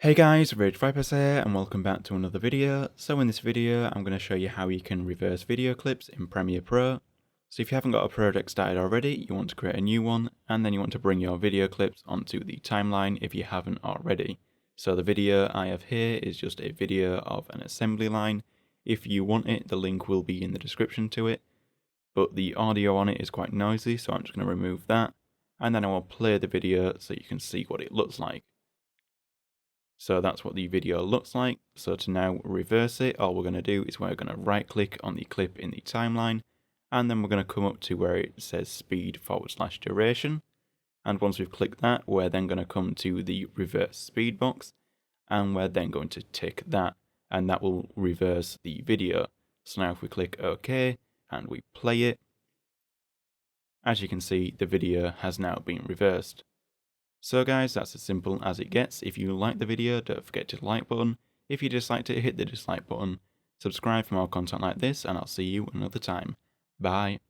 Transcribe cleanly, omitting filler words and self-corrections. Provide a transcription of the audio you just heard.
Hey guys, R4GE VipeRzZ here and welcome back to another video. So in this video I'm going to show you how you can reverse video clips in Premiere Pro. So if you haven't got a project started already, you want to create a new one and then you want to bring your video clips onto the timeline if you haven't already. So the video I have here is just a video of an assembly line. If you want it, the link will be in the description to it. But the audio on it is quite noisy, so I'm just going to remove that. And then I will play the video so you can see what it looks like. So that's what the video looks like. So to now reverse it, all we're going to do is we're going to right click on the clip in the timeline, and then we're going to come up to where it says speed/duration. And once we've clicked that, we're then going to come to the reverse speed box, and we're then going to tick that, and that will reverse the video. So now if we click OK and we play it, as you can see, the video has now been reversed. So guys, that's as simple as it gets. If you like the video, don't forget to hit the like button. If you disliked it, hit the dislike button. Subscribe for more content like this, and I'll see you another time. Bye.